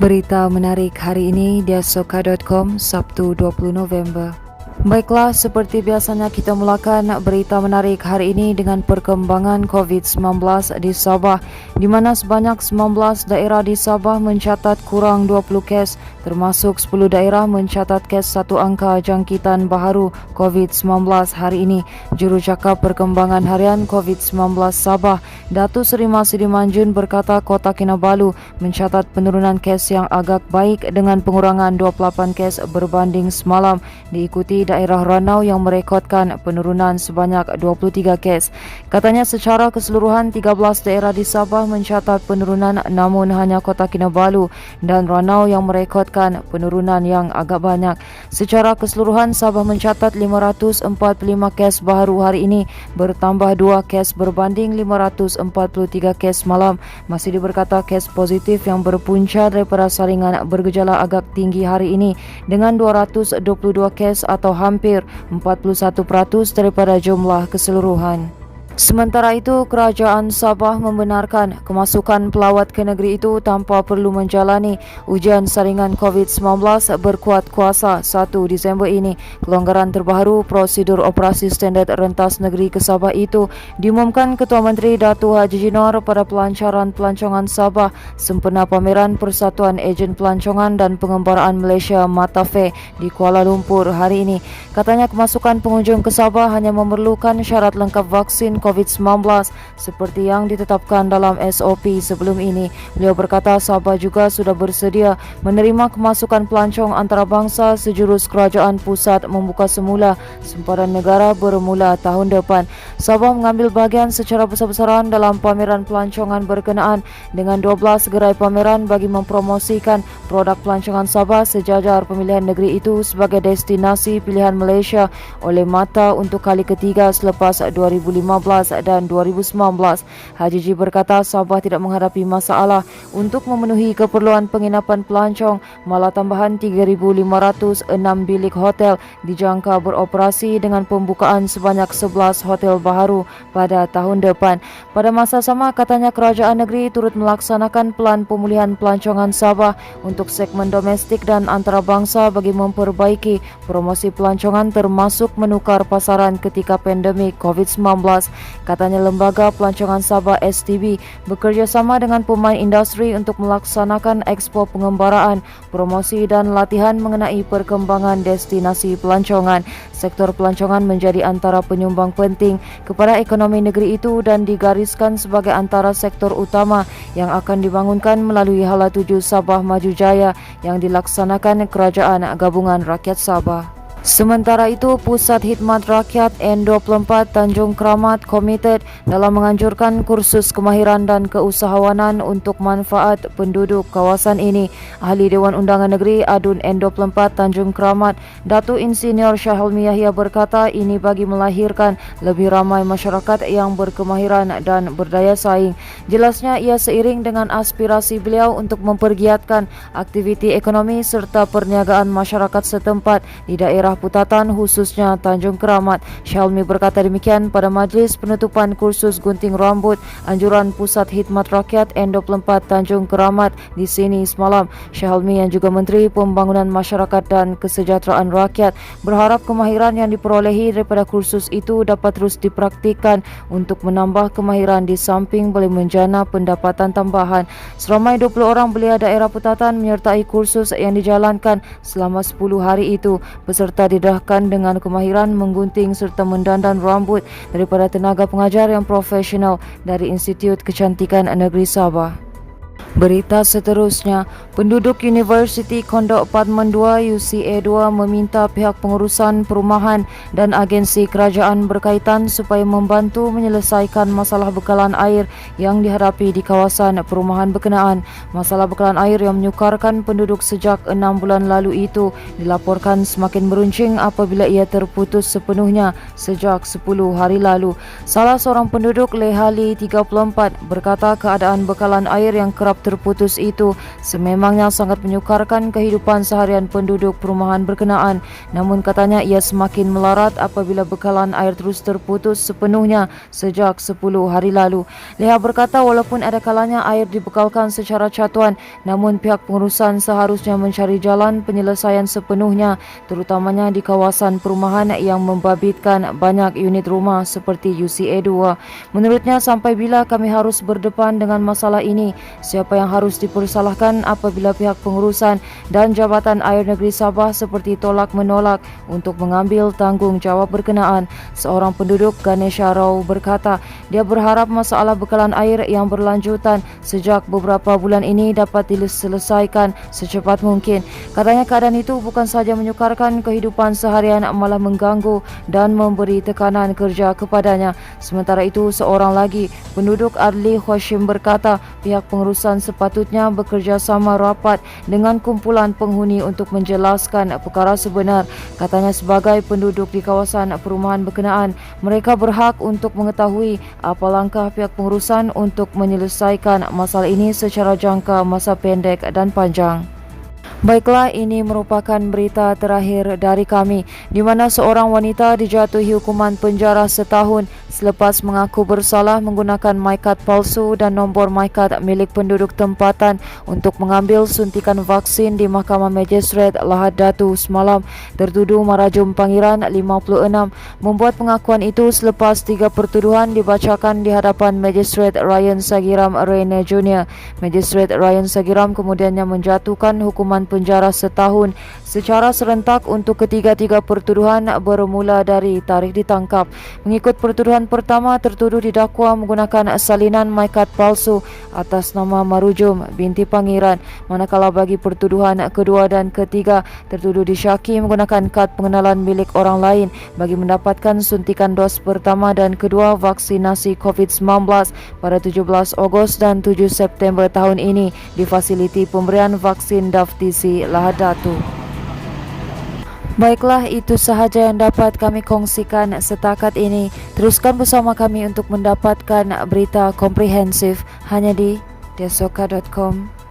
Berita menarik hari ini di asoka.com, Sabtu 20 November. Baiklah, seperti biasanya kita mulakan berita menarik hari ini dengan perkembangan COVID-19 di Sabah, di mana sebanyak 19 daerah di Sabah mencatat kurang 20 kes, termasuk 10 daerah mencatat kes satu angka jangkitan baharu COVID-19 hari ini. Jurucakap Perkembangan Harian COVID-19 Sabah, Datuk Seri Masidi Manjun berkata Kota Kinabalu mencatat penurunan kes yang agak baik dengan pengurangan 28 kes berbanding semalam, diikuti daerah Ranau yang merekodkan penurunan sebanyak 23 kes. Katanya secara keseluruhan 13 daerah di Sabah mencatat penurunan, namun hanya Kota Kinabalu dan Ranau yang merekodkan penurunan yang agak banyak. Secara keseluruhan Sabah mencatat 545 kes baharu hari ini, bertambah 2 kes berbanding 543 kes malam. Masih berkata kes positif yang berpunca daripada saringan bergejala agak tinggi hari ini dengan 222 kes atau hampir 41% daripada jumlah keseluruhan. Sementara itu, Kerajaan Sabah membenarkan kemasukan pelawat ke negeri itu tanpa perlu menjalani ujian saringan COVID-19 berkuat kuasa 1 Disember ini. Kelonggaran terbaru prosedur operasi standard rentas negeri ke Sabah itu diumumkan Ketua Menteri Datuk Haji Jinor pada pelancaran pelancongan Sabah sempena pameran Persatuan Ejen Pelancongan dan Pengembaraan Malaysia Matafe di Kuala Lumpur hari ini. Katanya kemasukan pengunjung ke Sabah hanya memerlukan syarat lengkap vaksin COVID-19 seperti yang ditetapkan dalam SOP sebelum ini. Beliau berkata Sabah juga sudah bersedia menerima kemasukan pelancong antarabangsa sejurus kerajaan pusat membuka semula sempadan negara bermula tahun depan. Sabah mengambil bahagian secara besar-besaran dalam pameran pelancongan berkenaan dengan 12 gerai pameran bagi mempromosikan produk pelancongan Sabah sejajar pemilihan negeri itu sebagai destinasi pilihan Malaysia oleh MATA untuk kali ketiga selepas 2015 dan 2019. Haji Ji berkata Sabah tidak menghadapi masalah untuk memenuhi keperluan penginapan pelancong, malah tambahan 3,506 bilik hotel dijangka beroperasi dengan pembukaan sebanyak 11 hotel baharu pada tahun depan. Pada masa sama, katanya kerajaan negeri turut melaksanakan pelan pemulihan pelancongan Sabah untuk segmen domestik dan antarabangsa bagi memperbaiki promosi pelancongan termasuk menukar pasaran ketika pandemik COVID-19. Katanya lembaga pelancongan Sabah STB bekerjasama dengan pemain industri untuk melaksanakan ekspo pengembaraan, promosi dan latihan mengenai perkembangan destinasi pelancongan. Sektor pelancongan menjadi antara penyumbang penting kepada ekonomi negeri itu dan digariskan sebagai antara sektor utama yang akan dibangunkan melalui Hala 7 Sabah Maju Jaya yang dilaksanakan Kerajaan Gabungan Rakyat Sabah. Sementara itu, Pusat Khidmat Rakyat N24 Tanjung Kramat komited dalam menganjurkan kursus kemahiran dan keusahawanan untuk manfaat penduduk kawasan ini. Ahli Dewan Undangan Negeri ADUN N24 Tanjung Kramat, Datuk Insinyur Syahelmi Yahya berkata ini bagi melahirkan lebih ramai masyarakat yang berkemahiran dan berdaya saing. Jelasnya ia seiring dengan aspirasi beliau untuk mempergiatkan aktiviti ekonomi serta perniagaan masyarakat setempat di daerah Putatan khususnya Tanjung Kramat. Syahelmi berkata demikian pada majlis penutupan kursus gunting rambut anjuran Pusat Khidmat Rakyat N24 Tanjung Kramat di sini semalam. Syahelmi yang juga Menteri Pembangunan Masyarakat dan Kesejahteraan Rakyat berharap kemahiran yang diperolehi daripada kursus itu dapat terus dipraktikkan untuk menambah kemahiran di samping boleh menjana pendapatan tambahan. Seramai 20 orang belia daerah Putatan menyertai kursus yang dijalankan selama 10 hari itu. Peserta didahkan dengan kemahiran menggunting serta mendandan rambut daripada tenaga pengajar yang profesional dari Institut Kecantikan Negeri Sabah. Berita seterusnya, penduduk Universiti Kondok Padman 2 UCA 2 meminta pihak pengurusan perumahan dan agensi kerajaan berkaitan supaya membantu menyelesaikan masalah bekalan air yang dihadapi di kawasan perumahan berkenaan. Masalah bekalan air yang menyukarkan penduduk sejak 6 bulan lalu itu dilaporkan semakin meruncing apabila ia terputus sepenuhnya sejak 10 hari lalu. Salah seorang penduduk Lehali 34 berkata keadaan bekalan air yang kerap dianggap terputus itu sememangnya sangat menyukarkan kehidupan seharian penduduk perumahan berkenaan. Namun katanya ia semakin melarat apabila bekalan air terus terputus sepenuhnya sejak 10 hari lalu. Leha berkata walaupun ada kalanya air dibekalkan secara catuan, namun pihak pengurusan seharusnya mencari jalan penyelesaian sepenuhnya, terutamanya di kawasan perumahan yang membabitkan banyak unit rumah seperti UCA 2. Menurutnya, sampai bila kami harus berdepan dengan masalah ini? Siapa yang harus dipersalahkan apabila pihak pengurusan dan Jabatan Air Negeri Sabah seperti tolak menolak untuk mengambil tanggungjawab berkenaan? Seorang penduduk, Ganesha Rao, berkata dia berharap masalah bekalan air yang berlanjutan sejak beberapa bulan ini dapat diselesaikan secepat mungkin. Katanya keadaan itu bukan sahaja menyukarkan kehidupan seharian, malah mengganggu dan memberi tekanan kerja kepadanya. Sementara itu, seorang lagi penduduk, Adli Hashim, berkata pihak pengurusan sepatutnya bekerjasama rapat dengan kumpulan penghuni untuk menjelaskan perkara sebenar. Katanya sebagai penduduk di kawasan perumahan berkenaan, mereka berhak untuk mengetahui apa langkah pihak pengurusan untuk menyelesaikan masalah ini secara jangka masa pendek dan panjang. Baiklah, ini merupakan berita terakhir dari kami, di mana seorang wanita dijatuhi hukuman penjara setahun selepas mengaku bersalah menggunakan MyCard palsu dan nombor MyCard milik penduduk tempatan untuk mengambil suntikan vaksin di Mahkamah Magistrate Lahad Datu semalam. Tertuduh Marajum Pangeran 56 membuat pengakuan itu selepas 3 pertuduhan dibacakan di hadapan Magistrate Ryan Sagiram Rene Jr. Magistrate Ryan Sagiram kemudiannya menjatuhkan hukuman penjara setahun secara serentak untuk ketiga-tiga pertuduhan bermula dari tarikh ditangkap. Mengikut pertuduhan pertama, tertuduh didakwa menggunakan salinan MyCard palsu atas nama Marujum binti Pangeran, manakala bagi pertuduhan kedua dan ketiga, tertuduh disyaki menggunakan kad pengenalan milik orang lain bagi mendapatkan suntikan dos pertama dan kedua vaksinasi COVID-19 pada 17 Ogos dan 7 September tahun ini di fasiliti pemberian vaksin Daftisi Lahad Datu. Baiklah, itu sahaja yang dapat kami kongsikan setakat ini. Teruskan bersama kami untuk mendapatkan berita komprehensif hanya di diasoka.com.